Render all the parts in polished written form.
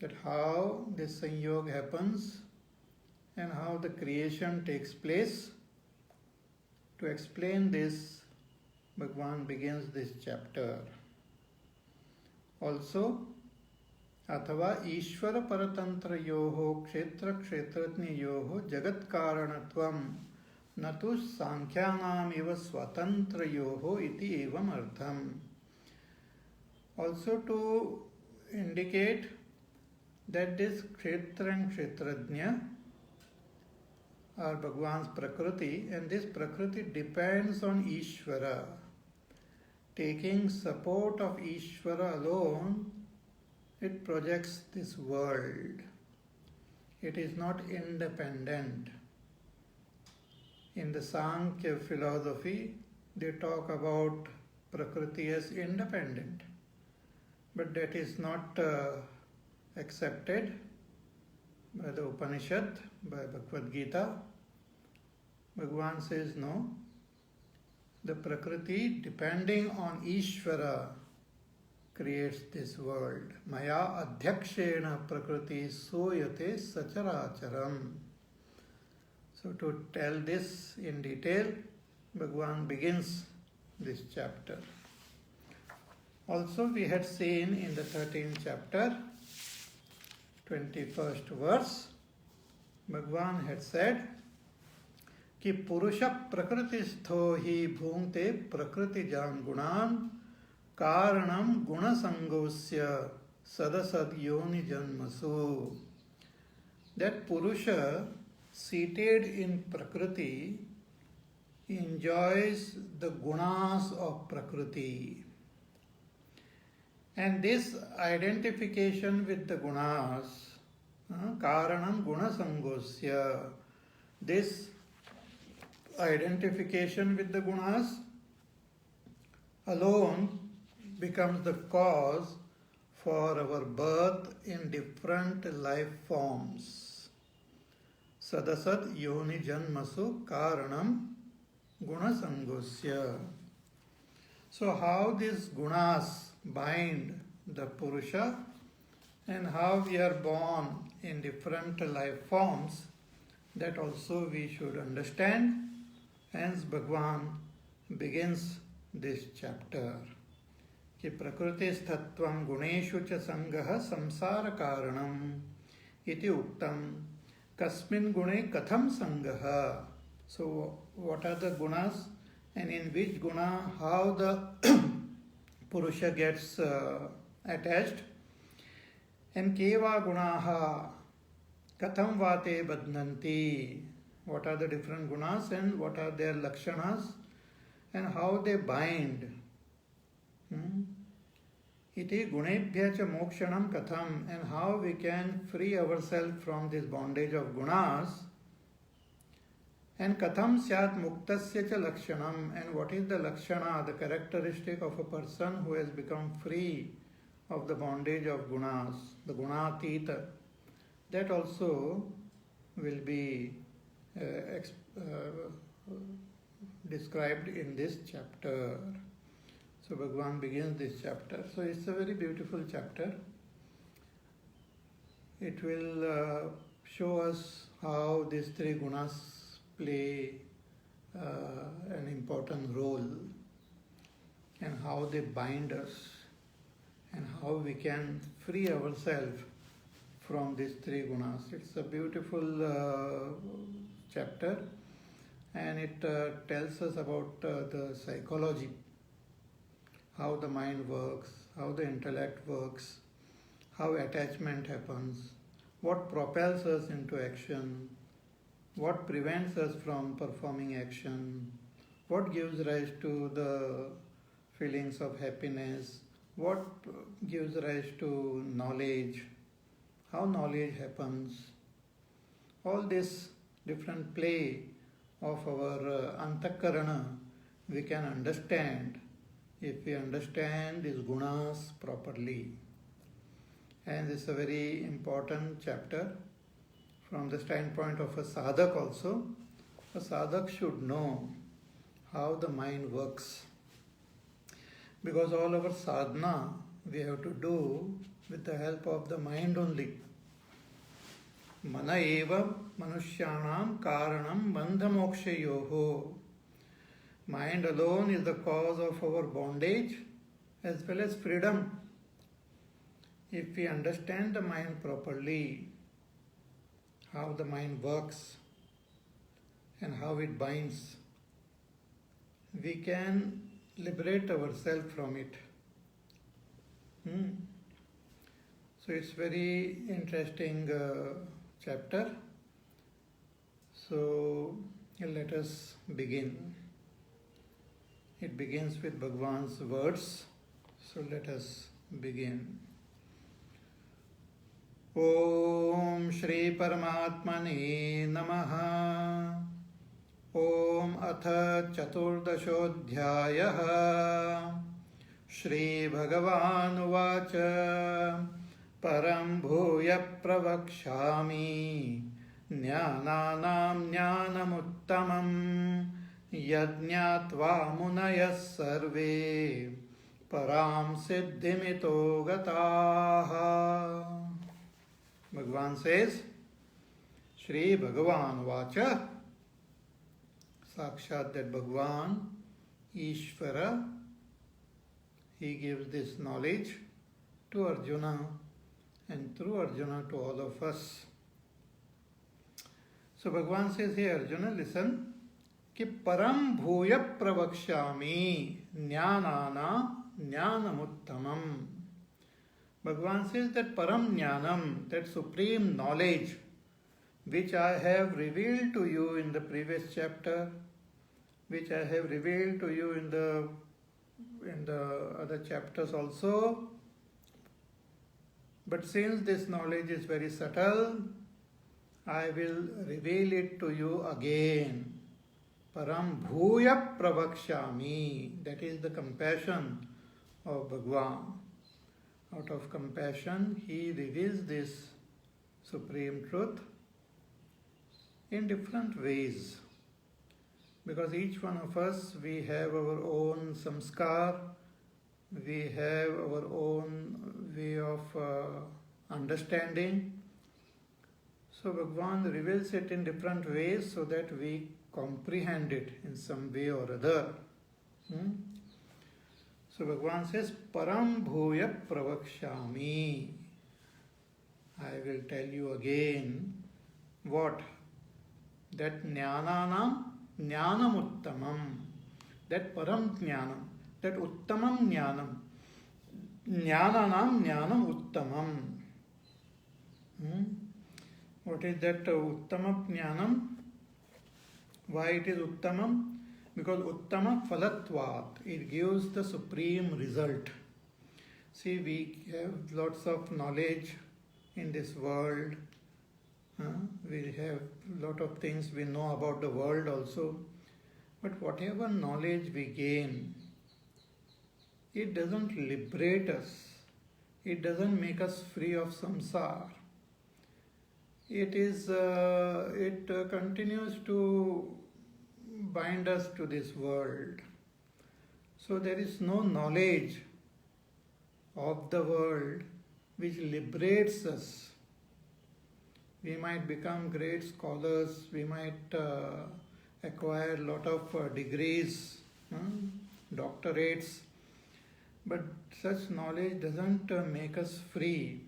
that how this Sanyog happens and how the creation takes place. To explain this, Bhagwan begins this chapter. Also, अथवा ईश्वर परतंत्रयोः क्षेत्र क्षेत्रज्ञयोः जगत कारणत्वं न तु सांख्यानामिव स्वतंत्रयोः इति एवं अर्थम. Also to indicate that this kshetra and kshetrajna are Bhagwan's Prakriti, and this Prakriti depends on Ishvara. Taking support of Ishvara alone, it projects this world. It is not independent. In the Sankhya philosophy, they talk about Prakriti as independent. But that is not accepted by the Upanishad, by Bhagavad Gita. Bhagwan says no. The Prakriti, depending on Ishvara, creates this world. Maya adhyakshena prakriti soyate sacharacharam. So to tell this in detail, Bhagwan begins this chapter. Also we had seen in the 13th chapter, 21st verse, Bhagwan had said कि पुरुष प्रकृतिस्थो ही भूंगते प्रकृतिजान गुणान कारणम गुणसंगोस्य सदसद योनि जन्मसु. That Purusha, seated in Prakriti, enjoys the gunas of Prakriti. And this identification with the gunas, karanam gunasangosya, this identification with the gunas alone becomes the cause for our birth in different life forms. Sadasat yoni janmasu karanam gunasangosya. So how these gunas bind the Purusha and how we are born in different life forms, that also we should understand. Hence Bhagwan begins this chapter. कि प्रकृतिस्तत्त्वं गुणेषु च संगः संसार कारणम् इति उक्तम्. कस्मिन् गुणे कथं संगः. So what are the gunas, and in which guna how the Purusha gets attached, and keva gunaha katham vate badnanti. What are the different gunas and what are their lakshanas and how they bind. Iti gunebhya cha mokshanam katham, and how we can free ourselves from this bondage of gunas. And katham syat muktasya cha lakshanam, and what is the lakshana, the characteristic of a person who has become free of the bondage of gunas, the gunatita. That also will be described in this chapter. So Bhagwan begins this chapter. So it's a very beautiful chapter. It will show us how these three gunas play an important role, and how they bind us, and how we can free ourselves from these three gunas. It's a beautiful chapter, and it tells us about the psychology, how the mind works, how the intellect works, how attachment happens, what propels us into action, what prevents us from performing action, what gives rise to the feelings of happiness, what gives rise to knowledge, how knowledge happens. All this different play of our antakarana we can understand if we understand these gunas properly. And this is a very important chapter from the standpoint of a sadhak also. A sadhak should know how the mind works, because all our sadhana we have to do with the help of the mind only. Mana eva manushyanam karanam bandhamokshayoho. Mind alone is the cause of our bondage as well as freedom. If we understand the mind properly, how the mind works and how it binds, we can liberate ourselves from it. So it's very interesting chapter. So let us begin. It begins with Bhagwan's words. So let us begin. Om Shri Paramatmane Namaha. Om Atha Chaturdashodhyayaha. Shri Bhagavan Uvacha. Param Bhuya Pravakshami. Jnananam Jnanamuttamam. Yajñatva Munayas Sarve. Param Siddhimito Gataha. Bhagavan says, Shri Bhagavan Vacha, Sakshat that Bhagavan, Ishvara, he gives this knowledge to Arjuna and through Arjuna to all of us. So Bhagavan says, hey Arjuna, listen, ki param bhuya pravakshami jnanana jnanamuttamam. Bhagavan says that param jnanam, that supreme knowledge, which I have revealed to you in the previous chapter, which I have revealed to you in the other chapters also. But since this knowledge is very subtle, I will reveal it to you again. Param bhuya pravakshami. That is the compassion of Bhagavan. Out of compassion, he reveals this supreme truth in different ways. Because each one of us, we have our own samskar, we have our own way of understanding. So Bhagavan reveals it in different ways so that we comprehend it in some way or other. So Bhagavan says, Param Bhuya Pravakshami. I will tell you again what? That Jnananam Jnanamuttamam. That Param Jnanam. That Uttamam Jnanam. Jnananam Jnanam Uttamam. What is that Uttamam Jnanam? Why it is Uttamam? Because Uttama Phalatvat, it gives the supreme result. See, we have lots of knowledge in this world. We have a lot of things we know about the world also. But whatever knowledge we gain, it doesn't liberate us. It doesn't make us free of samsara. It continues to bind us to this world. So there is no knowledge of the world which liberates us. We might become great scholars, we might acquire a lot of degrees, doctorates, but such knowledge doesn't make us free.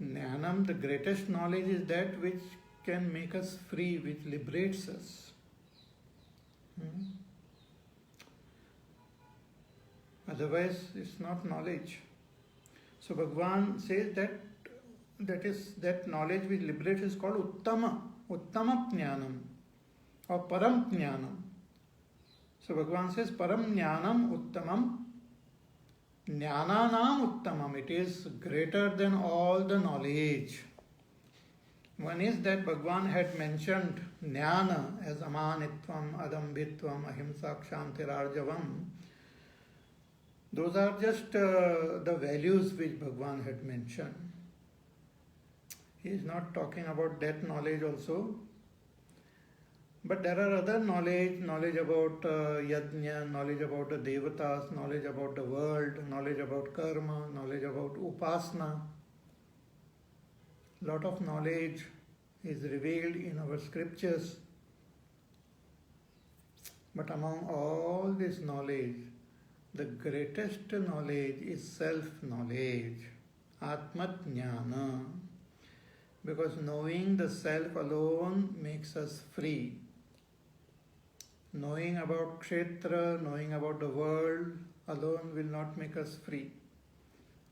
Jnanam, the greatest knowledge, is that which can make us free, which liberates us. Otherwise, it's not knowledge. So Bhagavan says that knowledge which liberates is called Uttama Jnanam or Param Jnanam. So Bhagavan says Param Jnanam Uttamam Jnananam Uttamam. It is greater than all the knowledge. One is that Bhagavan had mentioned Jnana as Amanitvam, Adambhitvam, Ahimsa, Kshantirarjavam. Those are just the values which Bhagavan had mentioned. He is not talking about that knowledge also. But there are other knowledge about yajna, knowledge about the devatas, knowledge about the world, knowledge about karma, knowledge about upasana. Lot of knowledge is revealed in our scriptures. But among all this knowledge, the greatest knowledge is self-knowledge, Atma-jnana. Because knowing the self alone makes us free. Knowing about kshetra, knowing about the world alone will not make us free.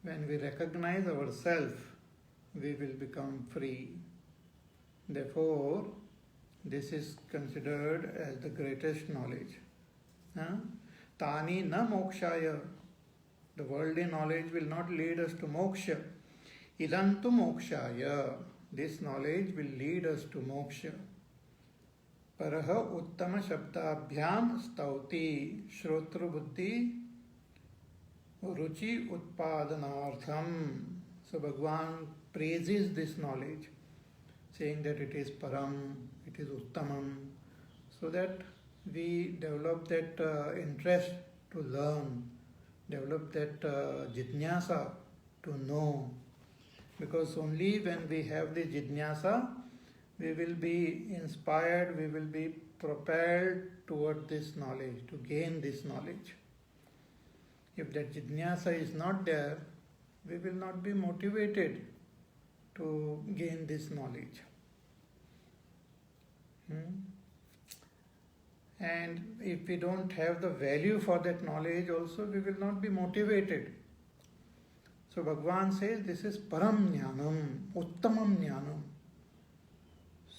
When we recognize ourselves, we will become free. Therefore, this is considered as the greatest knowledge. Tani na mokshaya. The worldly knowledge will not lead us to moksha. Idantu mokshaya. This knowledge will lead us to moksha. Paraha uttama shabdabhyam stauti shrotru buddhi ruchi utpadanartham. So Bhagavan praises this knowledge, saying that it is param, it is uttamam, so that we develop that interest to learn, develop that jitnyasa to know. Because only when we have the jitnyasa, we will be inspired, we will be propelled toward this knowledge, to gain this knowledge. If that jitnyasa is not there, we will not be motivated to gain this knowledge. And if we don't have the value for that knowledge also, we will not be motivated. So Bhagavan says this is param jnanam, uttamam jnanam.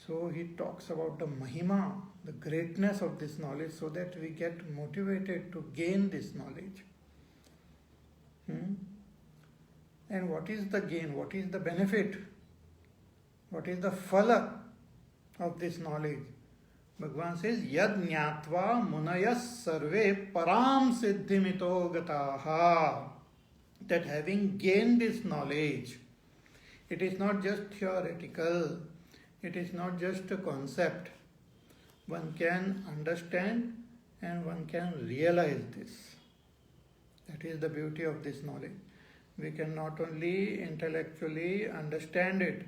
So he talks about the mahima, the greatness of this knowledge, so that we get motivated to gain this knowledge. And what is the gain? What is the benefit? What is the phala of this knowledge? Bhagavan says, Yad jnatva munayas sarve param siddhimito gataha. That having gained this knowledge, it is not just theoretical, it is not just a concept. One can understand and one can realize this. That is the beauty of this knowledge. We can not only intellectually understand it,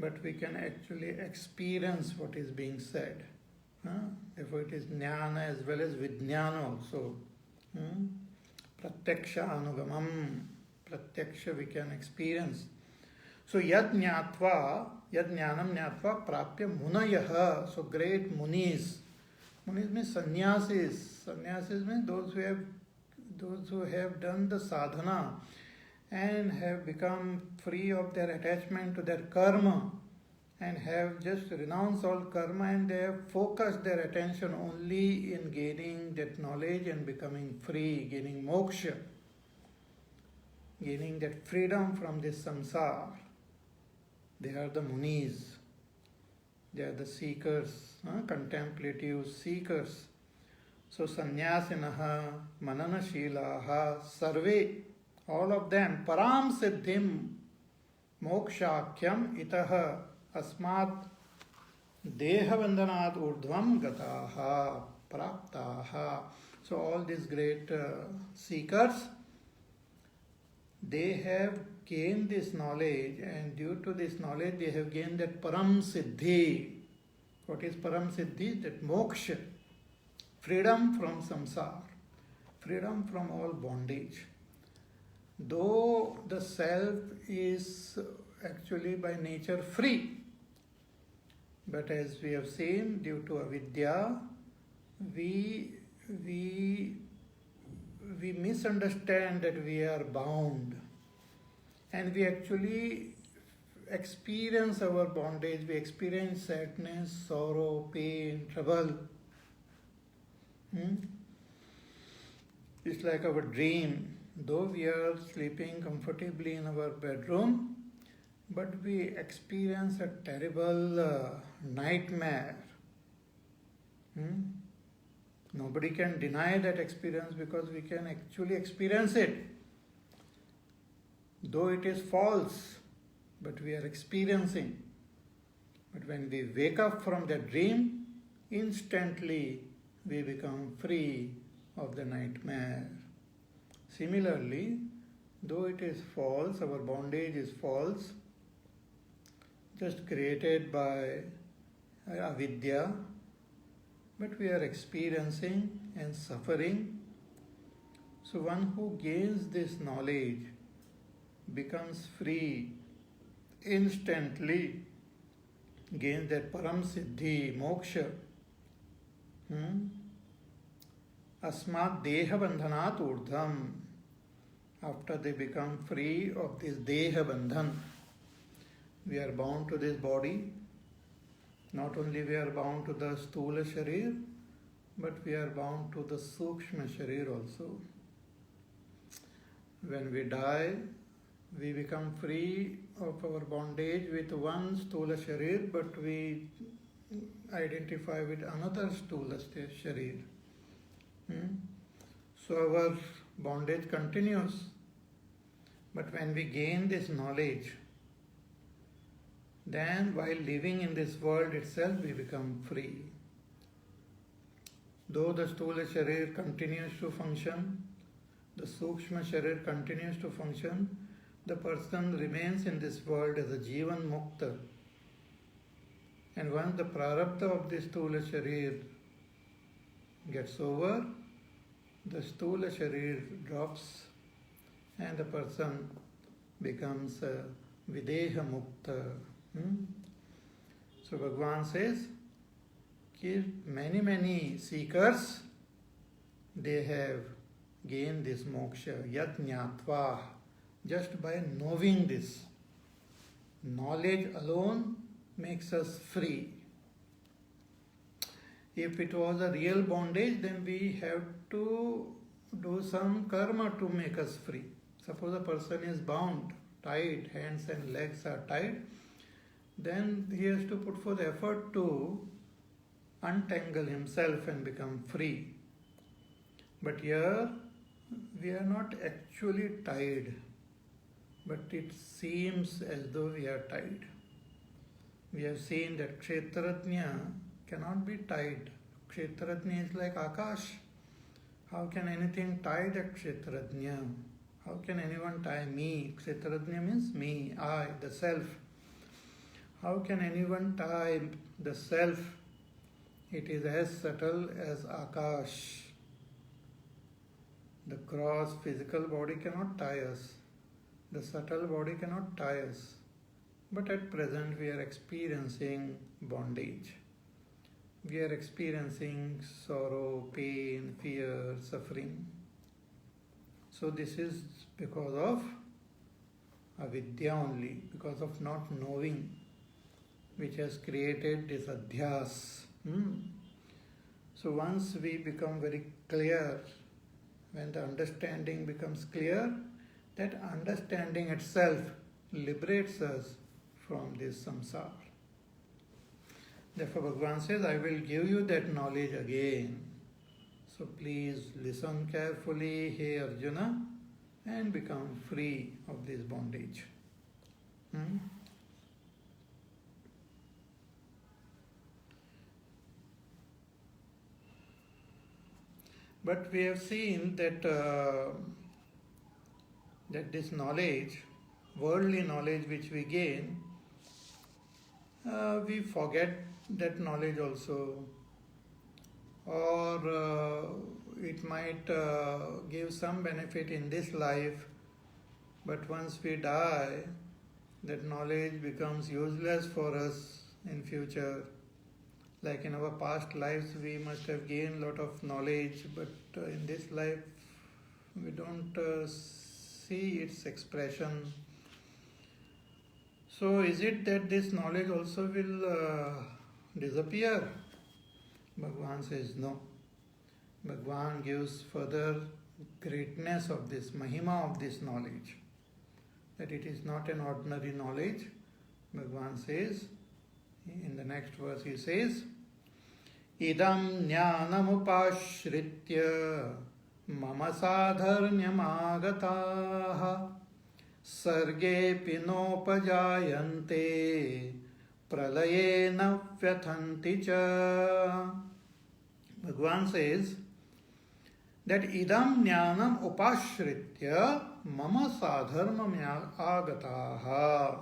but we can actually experience what is being said. Therefore it is jnana as well as vijnana also. Pratyaksha anugamam. Pratyaksha we can experience. So yad jnatva, yad jnanam jnatva prapya munayah. So great munis. Munis means sannyasis. Sannyasis means those who have done the sadhana and have become free of their attachment to their karma and have just renounced all karma, and they have focused their attention only in gaining that knowledge and becoming free, gaining moksha, gaining that freedom from this samsara. They are the munis. They are the seekers, contemplative seekers. So sannyasinaha, mananashilaha, sarve, all of them, param siddhim mokshakyam itaha asmat dehavandhanat urdhvam gataha praptaha. So all these great seekers, they have gained this knowledge, and due to this knowledge they have gained that param siddhi. What is param siddhi? That moksha, freedom from samsara, freedom from all bondage. Though the self is actually by nature free, but as we have seen, due to avidya, we misunderstand that we are bound, and we actually experience our bondage. We experience sadness, sorrow, pain, trouble. It's like our dream. Though we are sleeping comfortably in our bedroom, but we experience a terrible nightmare. Nobody can deny that experience because we can actually experience it. Though it is false, but we are experiencing. But when we wake up from that dream, instantly we become free of the nightmare. Similarly, though it is false, our bondage is false, just created by avidya, but we are experiencing and suffering. So one who gains this knowledge becomes free instantly, gains that param siddhi, moksha. Asmat deha bandhanat urdham. After they become free of this deha bandhan, we are bound to this body. Not only we are bound to the stula sharir, but we are bound to the sukshma sharir also. When we die, we become free of our bondage with one stula sharir, but we identify with another stula sharir. So our bondage continues. But when we gain this knowledge, then while living in this world itself, we become free. Though the stula sharir continues to function, the sukshma sharir continues to function, the person remains in this world as a jivan mukta. And once the prarabdha of this stula sharir gets over, the stula sharir drops and the person becomes videha mukta. So Bhagavan says that many seekers, they have gained this moksha, yat jnatva, just by knowing this. Knowledge alone makes us free. If it was a real bondage, then we have to do some karma to make us free. Suppose a person is bound, tied, hands and legs are tied, then he has to put forth effort to untangle himself and become free. But here, we are not actually tied, but it seems as though we are tied. We have seen that Kshetrajna cannot be tied. Kshetrajna is like Akash. How can anything tie that Kshetrajna? How can anyone tie me? Kshetrajna means me, I, the self. How can anyone tie the self? It is as subtle as Akash. The gross physical body cannot tie us. The subtle body cannot tie us. But at present we are experiencing bondage. We are experiencing sorrow, pain, fear, suffering. So this is because of avidya only, because of not knowing, which has created this adhyas. So once we become very clear, when the understanding becomes clear, that understanding itself liberates us from this samsara. Therefore Bhagavan says, I will give you that knowledge again. So please listen carefully, hey Arjuna, and become free of this bondage. But we have seen that that this knowledge, worldly knowledge which we gain, we forget that knowledge also, or it might give some benefit in this life, but once we die, that knowledge becomes useless for us in future. Like in our past lives, we must have gained a lot of knowledge, but in this life, we don't see its expression. So is it that this knowledge also will disappear? Bhagavan says no. Bhagavan gives further greatness of this, mahima of this knowledge. That it is not an ordinary knowledge. Bhagavan says, in the next verse he says, idam jnanamupashritya mama sadharnyamagataha sarge pinopajayante pralayena vyathanti cha. Bhagavan says that idam jnanam upashritya mama sadharmam agataha,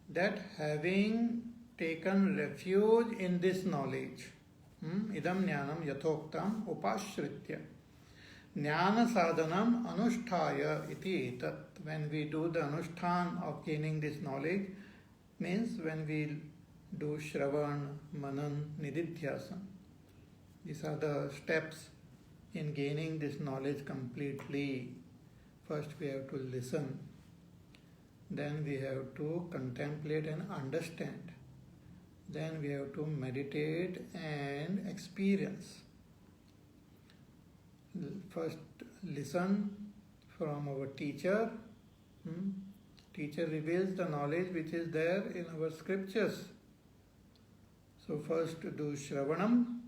that having taken refuge in this knowledge, idam jnanam yathoktam upashritya jnana sadhanam anusthaya iti etat. When we do the anushtan of gaining this knowledge, means when we do shravan, manan, nididhyasana. These are the steps in gaining this knowledge completely. First we have to listen, then we have to contemplate and understand, then we have to meditate and experience. First listen from our teacher. Teacher reveals the knowledge which is there in our scriptures. So first do shravanam,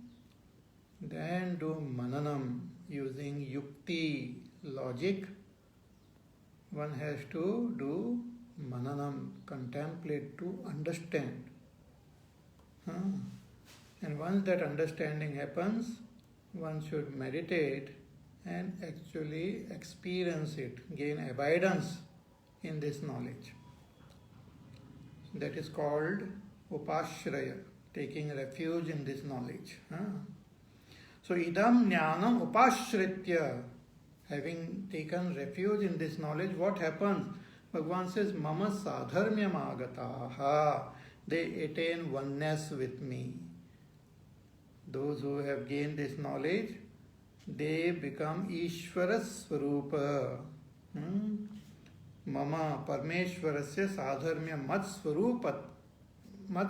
then do mananam using yukti, logic. One has to do mananam, contemplate, to understand. And once that understanding happens, one should meditate and actually experience it, gain abidance in this knowledge. That is called upashraya, taking refuge in this knowledge. So idam jnanam upashritya, having taken refuge in this knowledge, what happens? Bhagavan says, mama sadharmyam agataha, they attain oneness with me. Those who have gained this knowledge, they become Ishvara Swarupa. Mama Parmeshwarasya Sadharmya Mat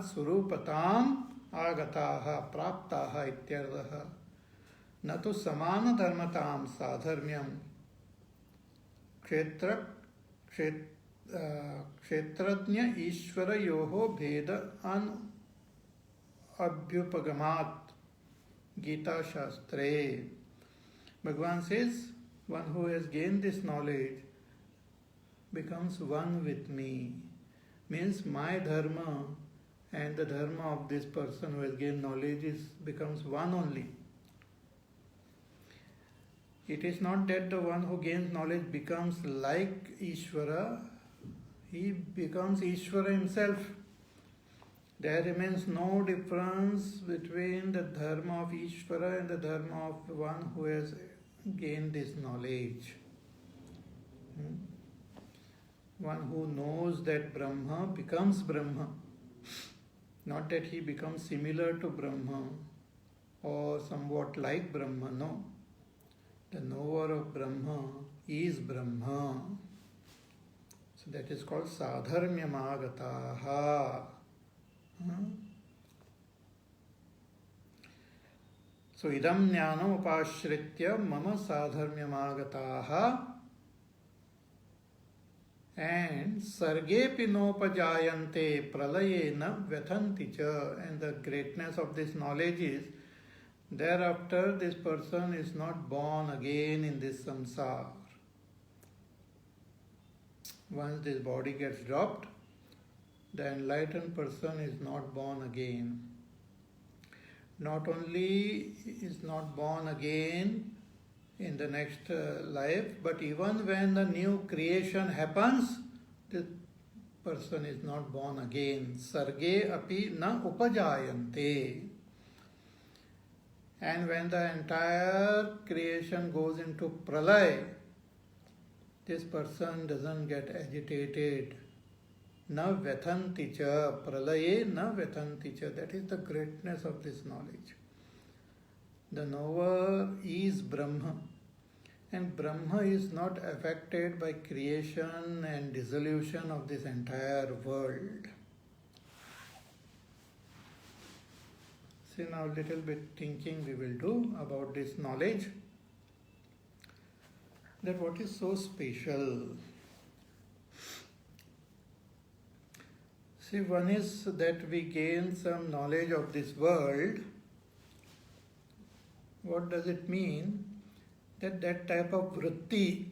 Swarupatam Agataha Praptaha Ityardaha Natu Samana Dharmatam Sadharmyam Kshetradnya Ishvara Yoho Bheda An Abhyupagamat Gita Shastre. Bhagavan says, one who has gained this knowledge becomes one with me. Means my dharma and the dharma of this person who has gained knowledge becomes one only. It is not that the one who gains knowledge becomes like Ishvara, he becomes Ishvara himself. There remains no difference between the dharma of Ishvara and the dharma of one who has gained this knowledge. One who knows that Brahma becomes Brahma. Not that he becomes similar to Brahma or somewhat like Brahma, no. The knower of Brahma is Brahma. So that is called Sadharmyam agataha. So idam jnanam upashritya mama sadharmyam agataha, and sargepi nopajayante pralayena vyathanti cha, and the greatness of this knowledge is thereafter this person is not born again in this samsara. Once this body gets dropped, the enlightened person is not born again. Not only is not born again in the next life, but even when the new creation happens, the person is not born again. Sarge api na upajayante. And when the entire creation goes into pralay, this person doesn't get agitated. Na vyathanti cha, pralaye na vyathanti cha. That is the greatness of this knowledge. The knower is Brahma, and Brahma is not affected by creation and dissolution of this entire world. See, now a little bit thinking we will do about this knowledge. That what is so special. See, one is that we gain some knowledge of this world. What does it mean? That type of vritti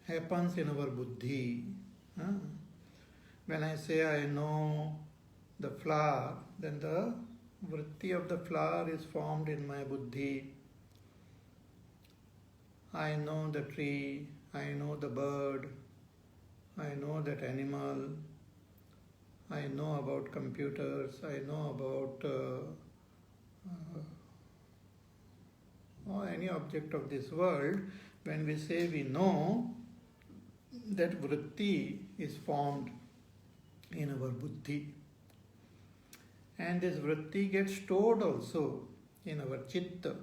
happens in our buddhi. When I say I know the flower, then the vritti of the flower is formed in my buddhi. I know the tree, I know the bird, I know that animal, I know about computers, I know about or any object of this world. When we say we know, that vritti is formed in our buddhi. And this vritti gets stored also in our chitta.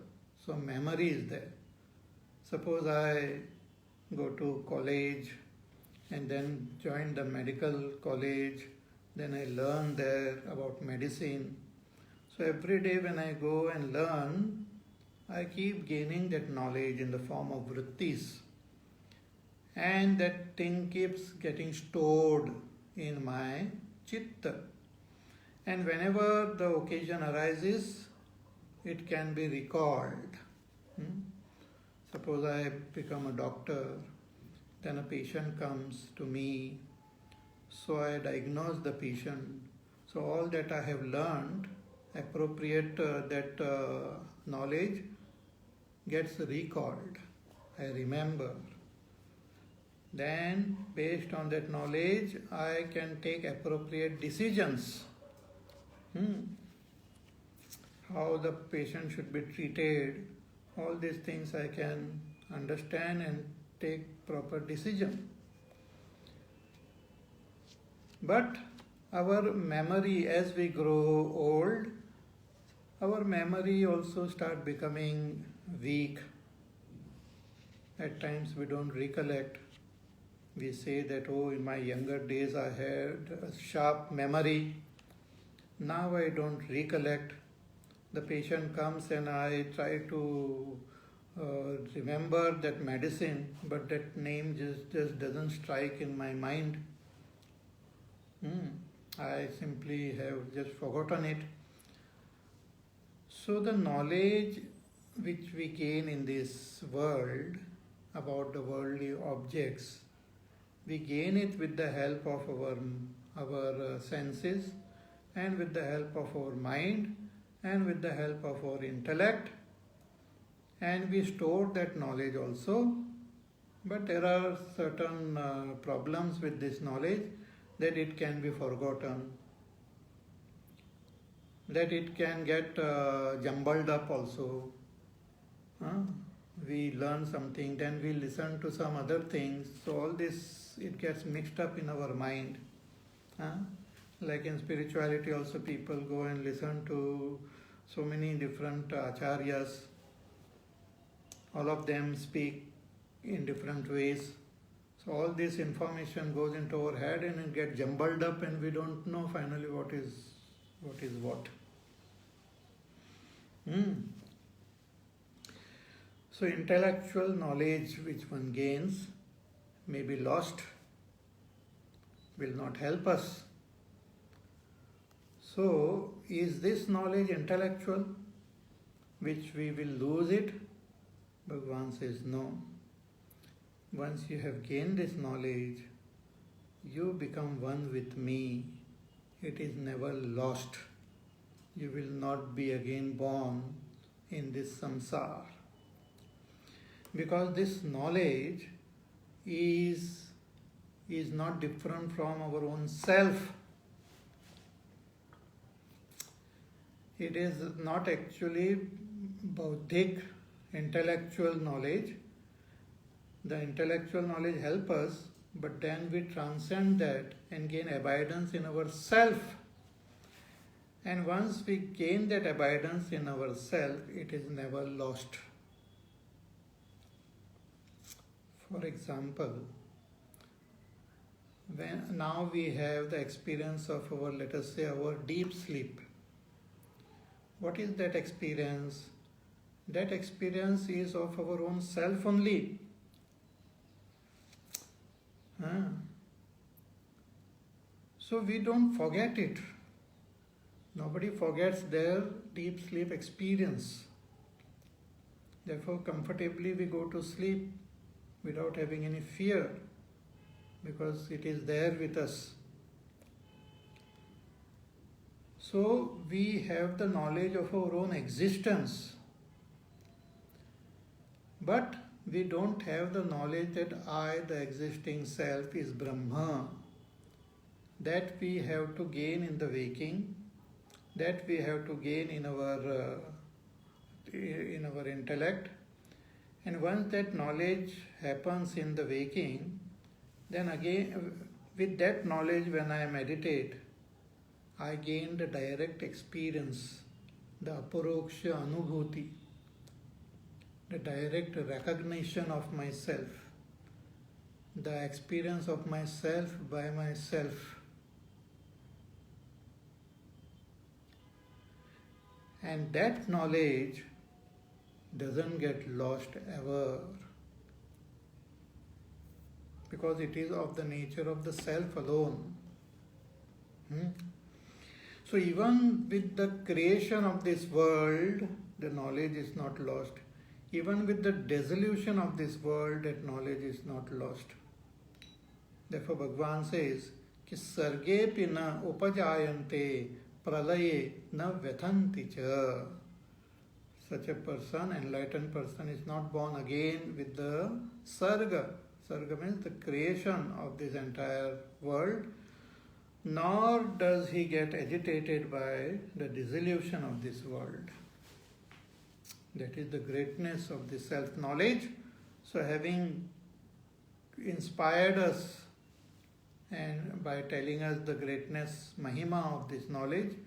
So memory is there. Suppose I go to college and then join the medical college, then I learn there about medicine. So every day when I go and learn, I keep gaining that knowledge in the form of vrittis. And that thing keeps getting stored in my chitta. And whenever the occasion arises, it can be recalled. Suppose I become a doctor, then a patient comes to me, so I diagnose the patient. So all that I have learned, appropriate that knowledge gets recalled. I remember. Then, based on that knowledge, I can take appropriate decisions. How the patient should be treated, all these things I can understand and take proper decision. But our memory, as we grow old, our memory also start becoming weak. At times we don't recollect. We say that, oh, in my younger days I had a sharp memory. Now I don't recollect. The patient comes and I try to remember that medicine, but that name just doesn't strike in my mind. I simply have just forgotten it. So the knowledge which we gain in this world about the worldly objects, we gain it with the help of our senses and with the help of our mind and with the help of our intellect, and we store that knowledge also. But there are certain problems with this knowledge, that it can be forgotten, that it can get jumbled up also. We learn something, then we listen to some other things, so all this, it gets mixed up in our mind. Like in spirituality also, people go and listen to so many different acharyas. All of them speak in different ways. So all this information goes into our head and it gets jumbled up, and we don't know finally what is what. So intellectual knowledge which one gains may be lost, will not help us. So is this knowledge intellectual, which we will lose it? Bhagavan says no. Once you have gained this knowledge, you become one with me. It is never lost. You will not be again born in this samsara. Because this knowledge is not different from our own self. It is not actually bauddhic, intellectual knowledge. The intellectual knowledge helps us, but then we transcend that and gain abidance in ourself. And once we gain that abidance in ourself, it is never lost. For example, now we have the experience of our, let us say, our deep sleep. What is that experience? That experience is of our own self only. So we don't forget it. Nobody forgets their deep sleep experience. Therefore, comfortably we go to sleep without having any fear, because it is there with us. So we have the knowledge of our own existence, but we don't have the knowledge that I, the existing self, is Brahma. That we have to gain in the waking, that we have to gain in our intellect. And once that knowledge happens in the waking, then again with that knowledge when I meditate, I gain the direct experience, the aparoksha anubhuti, the direct recognition of myself, the experience of myself by myself. And that knowledge doesn't get lost ever, because it is of the nature of the self alone. So even with the creation of this world, the knowledge is not lost. Even with the dissolution of this world, that knowledge is not lost. Therefore Bhagavan says, कि सर्गेपि न उपजायन्ते pralaye na vethanti cha. Such a person, enlightened person, is not born again with the sarga. Sarga means the creation of this entire world, nor does he get agitated by the dissolution of this world. That is the greatness of the self-knowledge. So having inspired us and by telling us the greatness, mahima of this knowledge,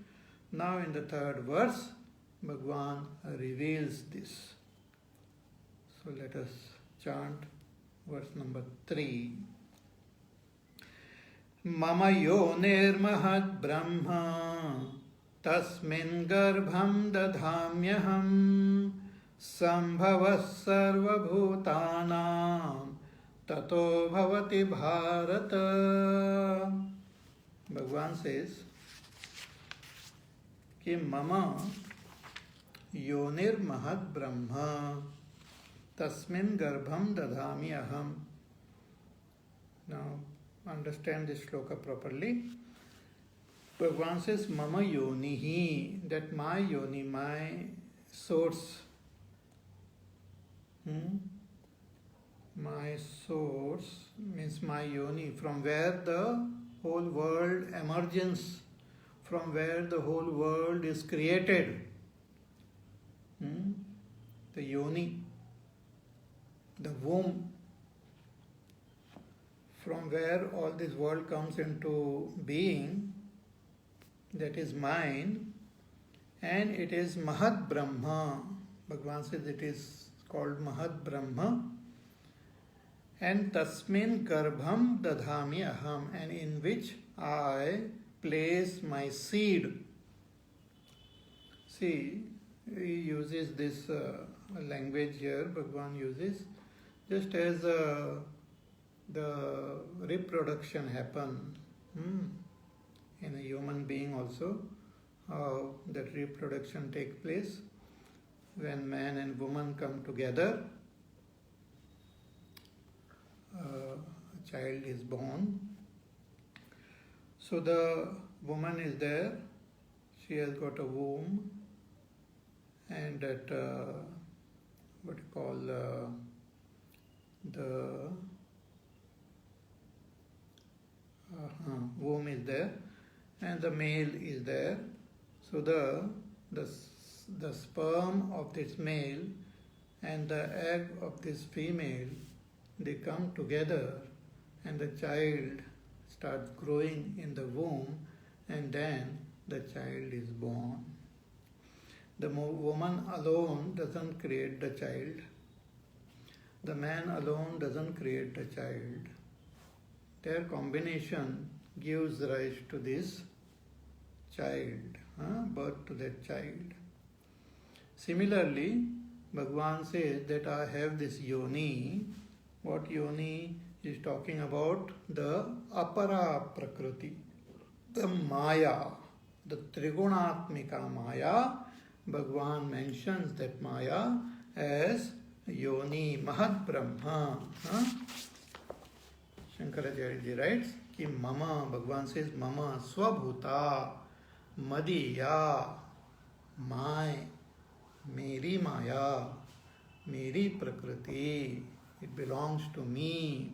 now in the third verse, Bhagavan reveals this. So let us chant verse number 3. Mama yonirmahad brahma tasmin garbham dadhamyaham sambhavas sarvabhutanam tato bhavati bharata. Bhagavan says कि mama योनिर्महद् ब्रह्म तस्मिन् गर्भम दधामि aham. Now understand this shloka properly. Bhagavan says mama yonihi, that my yoni, my source, my source means my yoni, from where the whole world emerges, from where the whole world is created. The yoni, the womb, from where all this world comes into being, that is mine, and it is Mahad Brahma. Bhagavan says it is called Mahad Brahma, and Tasmin Garbham Dadhami Aham, and in which I place my seed. See, he uses this language here, Bhagavan uses, just as the reproduction happen in a human being also, how that reproduction takes place when man and woman come together, a child is born. So the woman is there, she has got a womb, and that what you call the womb is there, and the male is there. So the sperm of this male and the egg of this female, they come together, and the child starts growing in the womb, and then the child is born. The woman alone doesn't create the child. The man alone doesn't create the child. Their combination gives rise to this child, birth to that child. Similarly, Bhagavan says that I have this yoni. What yoni is talking about? The apara prakriti, the maya, the trigunatmika maya. Bhagavan mentions that maya as yoni, mahad brahma. Shankaracharya ji writes कि mama, Bhagavan says mama swabhuta, मदीया, my, मेरी माया, मेरी प्रकृति, it belongs to me.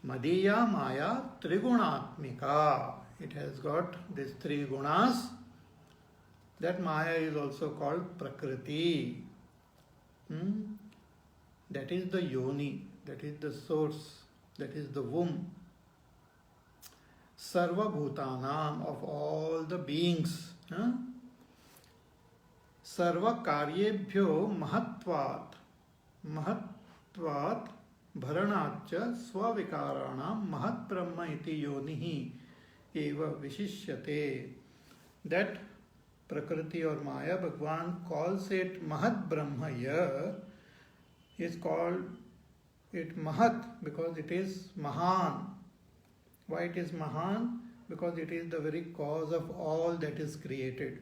Madiya Maya Triguణatmika. It has got these three gunas. That Maya is also called Prakriti. That is the yoni, that is the source, that is the womb. Sarva Bhutanam, of all the beings. Sarva Karyebhyo Mahatvat. Mahatvat Bharanachya Swavikarana Mahat Brahma iti yonihi eva vishishyate. That Prakriti or Maya, Bhagwan calls it Mahat Brahma here, is called it Mahat because it is Mahan. Why it is Mahan? Because it is the very cause of all that is created.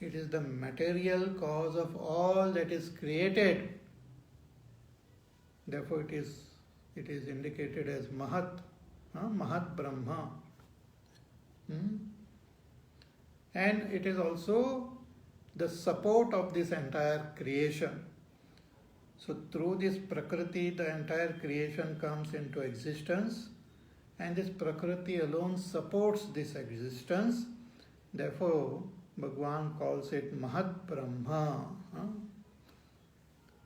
It is the material cause of all that is created. Therefore it is indicated as Mahat, Mahat Brahma. And it is also the support of this entire creation. So through this Prakriti, the entire creation comes into existence, and this Prakriti alone supports this existence. Therefore, Bhagwan calls it Mahat Brahma.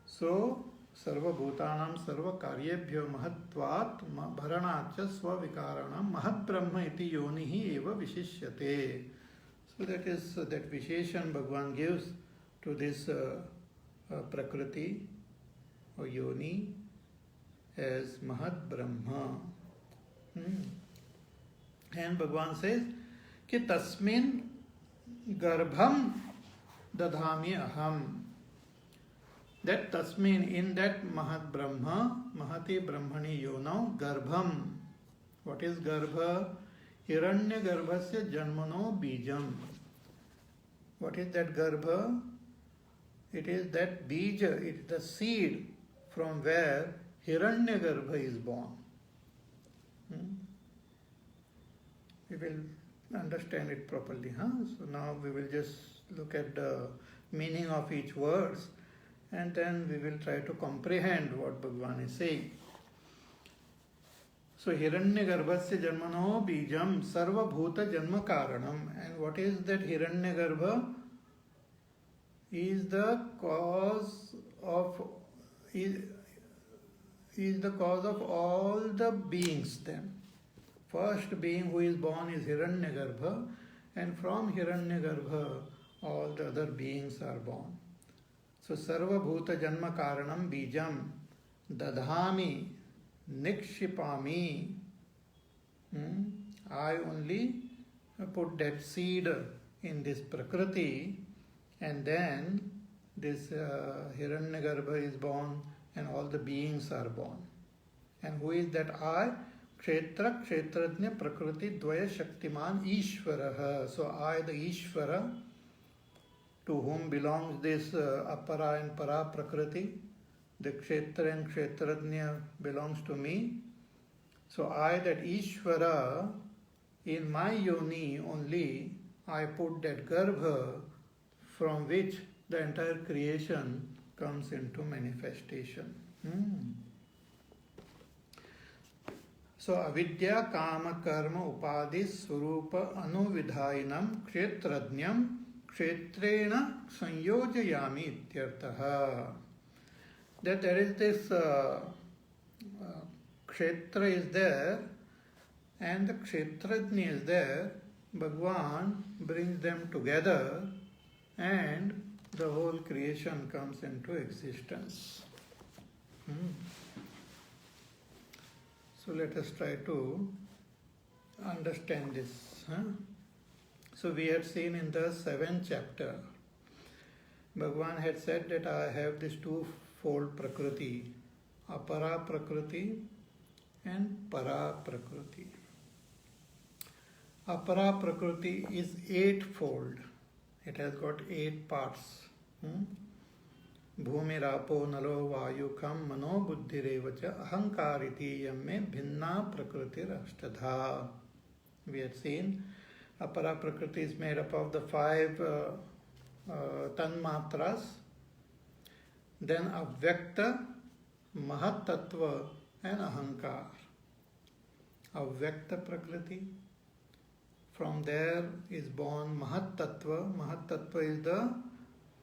So, Sarva Bhutanam Sarva Karyebhyo Mahatvat Bharanachya Swavikaranam Mahat Brahma iti yonihi eva vishishyate. So that is that Visheshan Bhagwan gives to this Prakriti or yoni as Mahat Brahma. And Bhagwan says कि तस्मिन् गर्भम दधामि अहम. That tasmin, in that Mahat Brahma, Mahati Brahmani Yonau, Garbham. What is Garbha? Hiranya Garbhasya Janmano Bijam. What is that Garbha? It is that Bija, it is the seed from where Hiranya Garbha is born. We will understand it properly. So now we will just look at the meaning of each verse, and then we will try to comprehend what Bhagwan is saying. So, Hiranyagarbhasya Janmano Bijam Sarva Bhuta Janma Karanam. And what is that Hiranyagarbha? Is the cause of all the beings then. First being who is born is Hiranyagarbha, and from Hiranyagarbha all the other beings are born. So, Sarva Bhuta Janma Karanam Bijam Dadhami Nikshipami. I only put that seed in this Prakriti, and then this Hiranyagarbha is born and all the beings are born. And who is that I? Kshetra Kshetrajna Prakriti Dvaya Shaktiman Ishvaraha. So I, the Ishvara, to whom belongs this Apara and Para Prakriti, the Kshetra and Kshetrajna belongs to me. So I, that Ishvara, in my yoni only, I put that Garbha from which the entire creation comes into manifestation. So avidya kama karma upadi swarupa anuvidhainam kshetrajnam kshetrena sanyojayami ityartaha. That there is this kshetra is there and the kshetrajna is there. Bhagwan brings them together and the whole creation comes into existence. So let us try to understand this. So we had seen in the 7th chapter, Bhagwan had said that I have this twofold Prakriti, Apara Prakriti and Para Prakriti. Apara Prakriti is eightfold. It has got 8 parts. Bhumirapo nalo vayukam mano buddhirevacha ahankariti yamme bhinna prakriti rashtadha. We had seen Apara Prakriti is made up of the five tanmatras, then Avyakta, Mahatattva and Ahankar. Avyakta Prakriti, from there is born Mahatattva. Mahatattva is the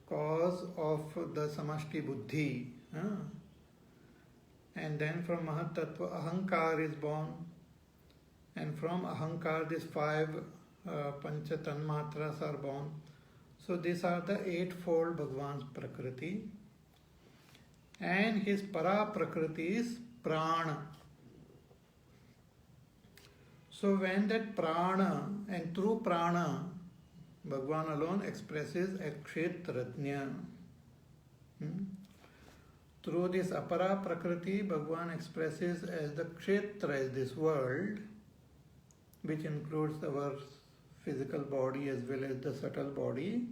cause of the Samashti Buddhi. And then from Mahatattva, Ahankar is born. And from Ahankar, these five Pancha Tanmatras are born. So these are the eightfold Bhagavan's Prakriti. And his Para Prakriti is Prana. So when that Prana, and through Prana, Bhagavan alone expresses a Kshetrajna. Through this Apara Prakriti, Bhagavan expresses as the Kshetra, as this world, which includes our physical body as well as the subtle body.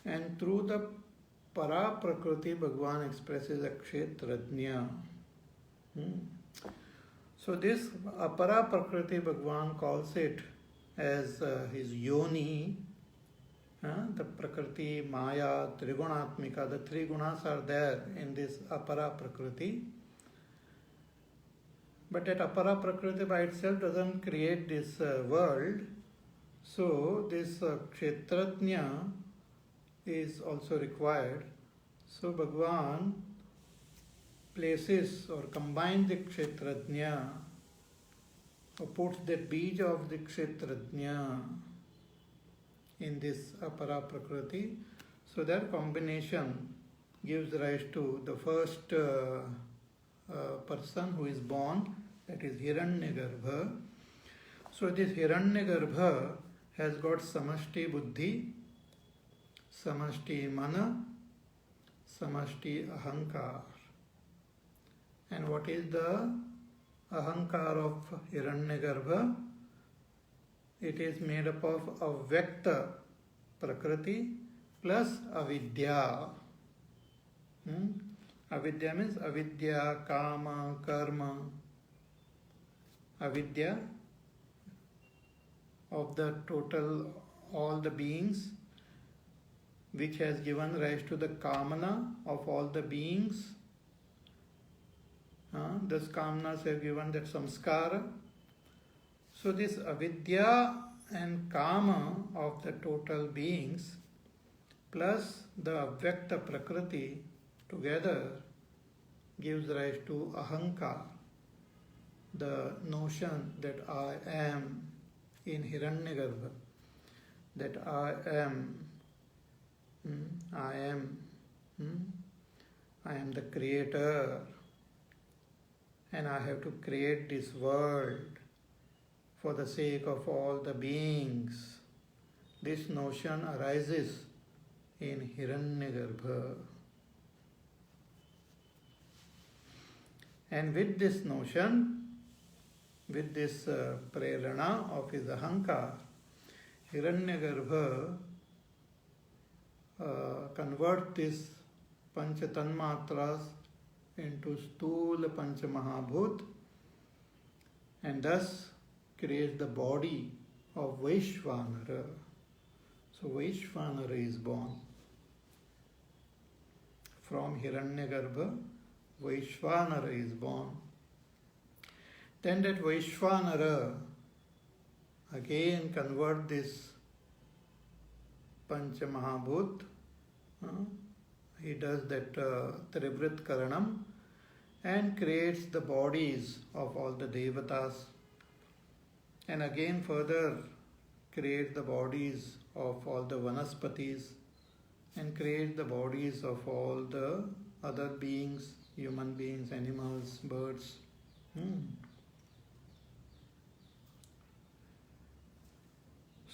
And through the Para Prakriti, Bhagavan expresses a Kshetrajna. So this Apara Prakriti, Bhagavan calls it as his Yoni. The Prakriti, Maya, Trigunatmika, the three gunas are there in this Apara Prakriti. But that Apara Prakriti by itself doesn't create this world. So this Kshetrajna is also required. So Bhagavan places or combines the Kshetrajna, or puts the beej of the Kshetrajna in this Apara Prakriti. So that combination gives rise to the first person who is born, that is Hiranyagarbha. So this Hiranyagarbha has got Samashti Buddhi, Samashti Mana, Samashti Ahankar. And what is the Ahankar of Hiranyagarbha? It is made up of Avyakta Prakriti plus Avidya. Avidya means Avidya, Kama, Karma. Avidya of the total, all the beings, which has given rise to the Kamana of all the beings. Thus Kamanas have given that Samskara. So this Avidya and Kama of the total beings plus the Avyakta Prakriti together gives rise to Ahankar, the notion that I am in Hiranyagarbha, that I am the creator, and I have to create this world for the sake of all the beings. This notion arises in Hiranyagarbha. And with this notion, with this prerana of his Ahankar, Hiranyagarbha converts this Pancha Tanmatras into Stula Pancha Mahabhut, and thus creates the body of Vaishvanara. So Vaishvanara is born. From Hiranyagarbha, Vaishvanara is born. Then that Vaishvanara again convert this Pancha Mahabhut. He does that Trivrit Karanam and creates the bodies of all the Devatas, and again further create the bodies of all the Vanaspatis, and create the bodies of all the other beings, human beings, animals, birds.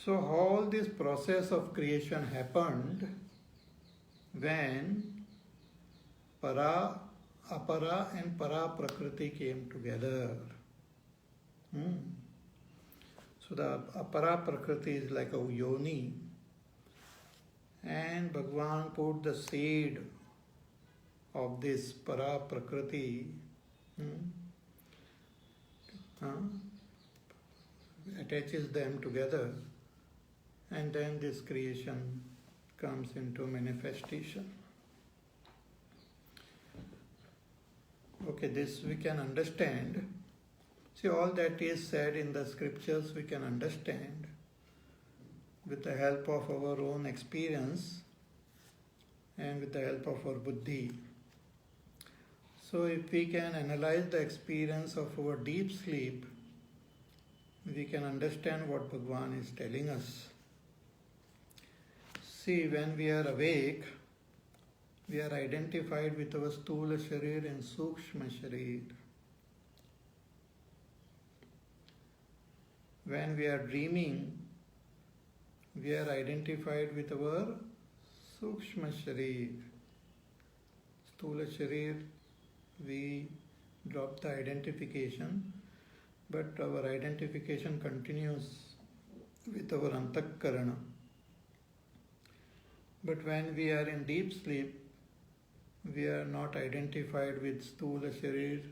So all this process of creation happened when Para, Apara and Para Prakriti came together. So the Apara Prakriti is like a yoni, and Bhagavan put the seed of this Para Prakriti, attaches them together. and then this creation comes into manifestation. Okay, this we can understand. See, all that is said in the scriptures we can understand with the help of our own experience and with the help of our buddhi. So if we can analyze the experience of our deep sleep, we can understand what Bhagavan is telling us. See, when we are awake, we are identified with our Stula Sharir and Sukshma Sharir. When we are dreaming, we are identified with our Sukshma Sharir. Stula Sharir, we drop the identification, but our identification continues with our Antakarana. But when we are in deep sleep, we are not identified with Stula Sharir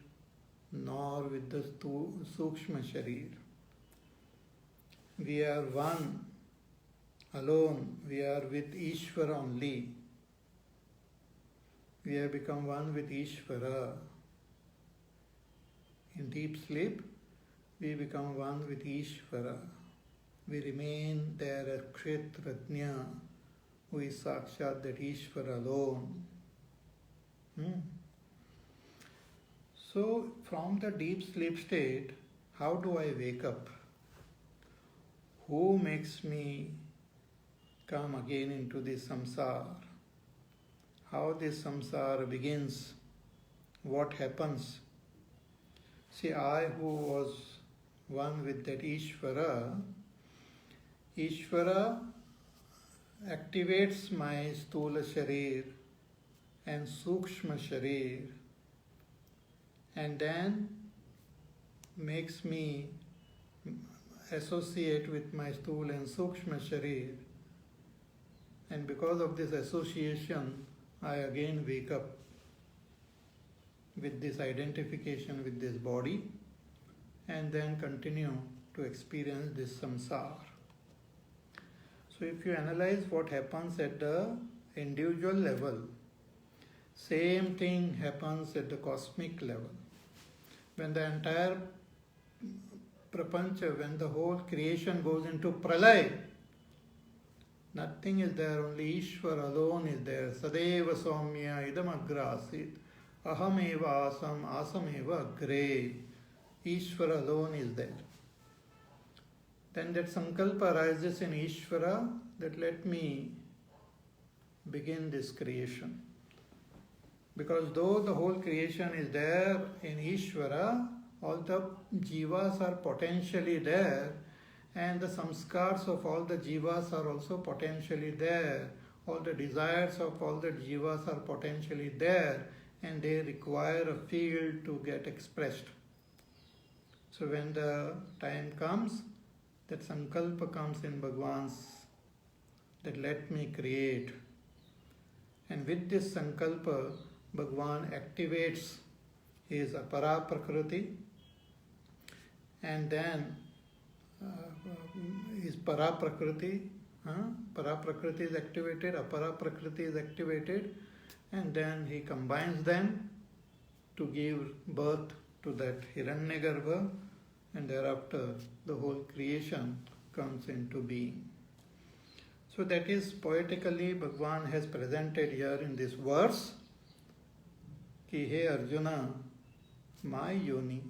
nor with the Sukshma Sharir. We are one, alone. We are with Ishvara only. We have become one with Ishvara. In deep sleep, we become one with Ishvara. We remain there as Kshetrajna, who is Sakshat, that Ishvara alone. So, from the deep sleep state, how do I wake up? Who makes me come again into this samsara? How this samsara begins? What happens? See, I who was one with that Ishvara activates my Stula Sharir and Sukshma Sharir, and then makes me associate with my Stula and Sukshma Sharir. And because of this association, I again wake up with this identification with this body and then continue to experience this samsara. So if you analyze what happens at the individual level, same thing happens at the cosmic level. When the entire prapancha, when the whole creation goes into pralay, nothing is there, only Ishvara alone is there. Sadeva Saumya idam agrasit, aham eva asam eva agre. Ishvara alone is there. Then that sankalpa arises in Ishvara, that let me begin this creation. Because though the whole creation is there in Ishvara, all the jivas are potentially there, and the samskars of all the jivas are also potentially there. All the desires of all the jivas are potentially there, and they require a field to get expressed. So when the time comes, that sankalpa comes in Bhagavan's, that let me create. And with this sankalpa, Bhagavan activates his apara prakriti, and then his para prakriti is activated, apara prakriti is activated, and then he combines them to give birth to that Hiranyagarbha, and thereafter the whole creation comes into being. So that is poetically Bhagavan has presented here in this verse, ki he Arjuna, my yoni,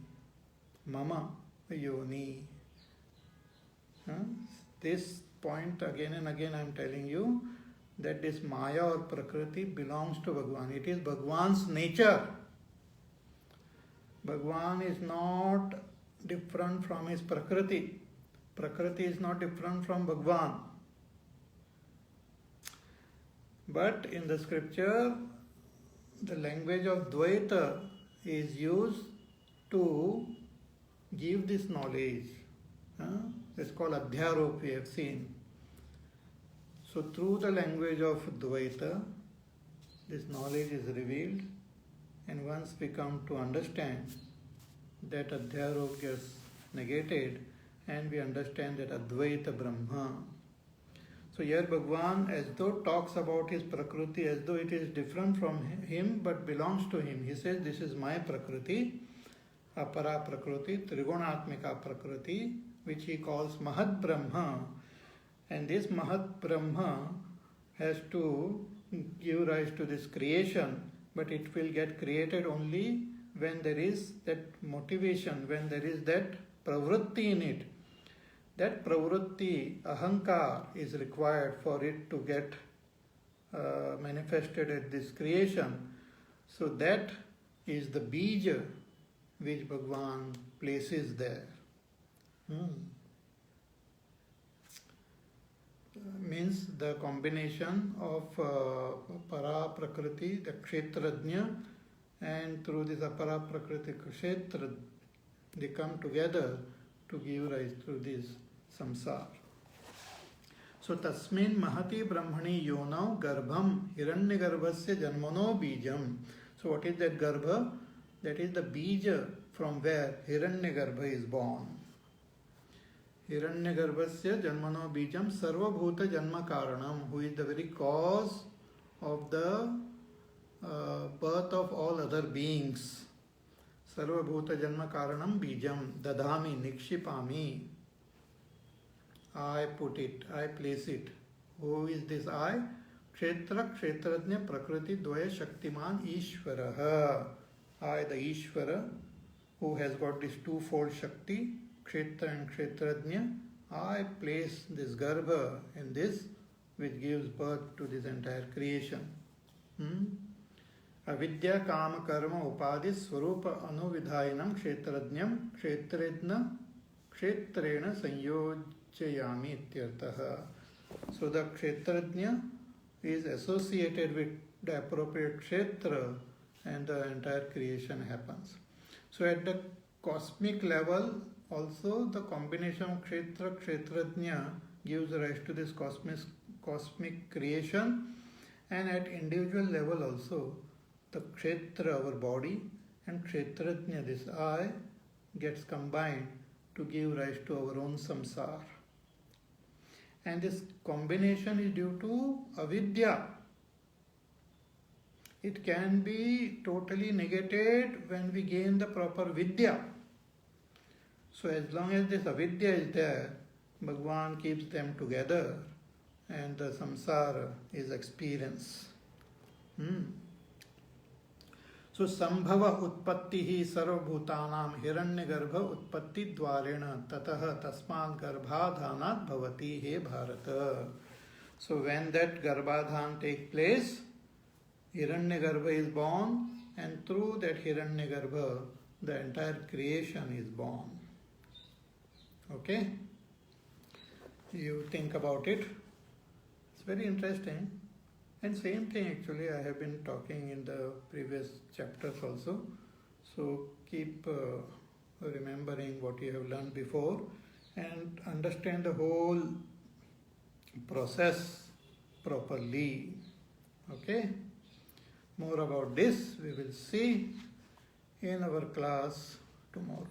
mama yoni. This point again and again I am telling you that this Maya or Prakriti belongs to Bhagavan. It is Bhagavan's nature. Bhagavan is not different from his Prakriti. Prakriti is not different from Bhagavan. But in the scripture, the language of Dvaita is used to give this knowledge. It's called Adhyarop, we have seen. So through the language of Dvaita, this knowledge is revealed, and once we come to understand, that Adhyarop gets negated, and we understand that Advaita Brahma. So here Bhagwan as though talks about his Prakriti as though it is different from him but belongs to him. He says, this is my Prakriti, Apara Prakriti, Trigunatmika Prakriti, which he calls Mahat Brahma. And this Mahat Brahma has to give rise to this creation, but it will get created only when there is that motivation, when there is that pravritti in it. That pravritti, ahankar, is required for it to get manifested at this creation. So that is the bija which Bhagwan places there. Means the combination of para prakriti, the kshetrajna, and through this apara prakriti kshetra, they come together to give rise to this samsara. So tasmin mahati brahmani yonau garbham hiranyagarbhasya janmano bijam. So what is that garbha? That is the bija from where Hiranyagarbha is born. Hiranyagarbhasya janmano bijam sarvabhuta janma karanam, who is the very cause of the birth of all other beings. Sarvabhuta janma karanam bijam dadhami nikshipami. I put it, I place it. Who is this I? Kshetra kshetrajna prakriti dvaya shaktiman Ishvaraha. I, the Ishvara, who has got this twofold Shakti, Kshetra and Kshetrajna, I place this Garbha in this which gives birth to this entire creation. Avidya kama karma upadhi swarupa anuvidhayanam kshetrajnam kshetrejna kshetrena sanyojayami ityartaha. So the kshetrajna is associated with the appropriate kshetra and the entire creation happens. So at the cosmic level also the combination of kshetra, kshetrajna gives rise to this cosmic creation, and at individual level also the kshetra, our body, and kshetrajna, this I, gets combined to give rise to our own samsara. And this combination is due to avidya. It can be totally negated when we gain the proper vidya. So as long as this avidya is there, Bhagwan keeps them together and the samsara is experience. So sambhava utpattihi sarvabhutanam hiranyagarbha utpatti dvarena tataha tasman garbhadhanat bhavati he bharata. So when that garbhadhan takes place, Hiranyagarbha is born, and through that Hiranyagarbha the entire creation is born. Okay? You think about it. It's very interesting. And same thing actually I have been talking in the previous chapters also. So keep remembering what you have learned before and understand the whole process properly. Okay? More about this we will see in our class tomorrow.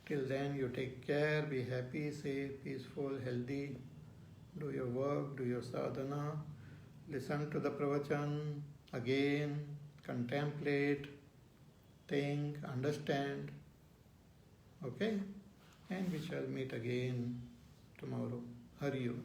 Till then, you take care, be happy, safe, peaceful, healthy, do your work, do your sadhana, listen to the pravachan again, contemplate, think, understand. Okay? And we shall meet again tomorrow. Hari Om.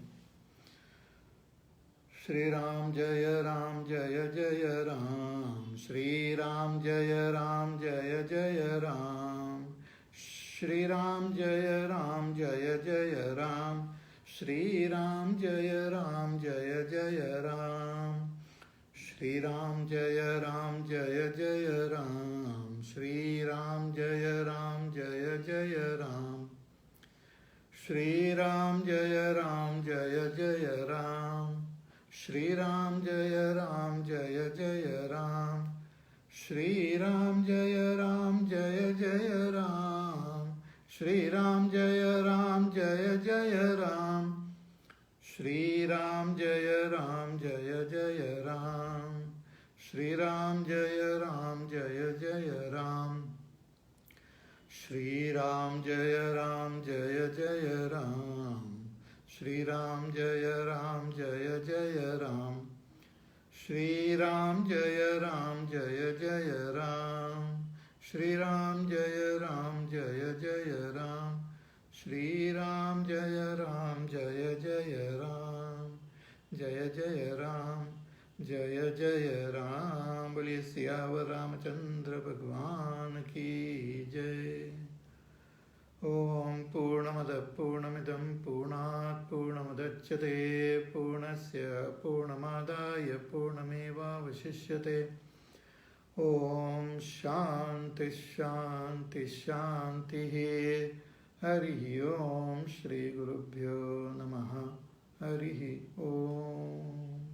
Shri Ram Jaya Ram Jaya Jaya Ram. Shri Ram Jaya Ram Jaya Jaya Ram. Shri Ram Jaya Ram Jaya Jaya Ram. Shri Ram Jaya Ram Jaya Jaya Ram. Shri Ram Jaya Ram Jaya Jaya Ram. Shri Ram Jaya Ram Jaya Jaya Ram. Shri Ram Jaya Ram Jaya Jaya Ram. Shri Ram Jaya Ram Jaya Jaya Ram. Shri Ram Jaya Ram Jaya Jaya Ram. Shri Ram Jaya Ram Jaya Jaya Ram. Shri Ram Jaya Ram Jaya Jaya Ram. Shri Ram Jaya Ram Jaya Jaya Ram. Shri Ram Jaya Ram Jaya Jaya Ram. Shri Ram Jaya Jaya Ram. Shri Ram Jaya Jaya Ram. Shri Ram Jaya Jaya Ram. Shri Ram Jaya Jaya Ram. Jaya Jaya Ram. Jaya Jaya Ram. बोलिए सियावर रामचंद्र भगवान की जय. ओम पूर्णमदः पूर्णमिदं पूर्णात् पूर्णमुदच्यते पूर्णस्य पूर्णमादाय पूर्णमेवावशिष्यते. ओम शांति शांति शांतिः. हरि ओम. श्री गुरुभ्यो नमः. हरि ओम.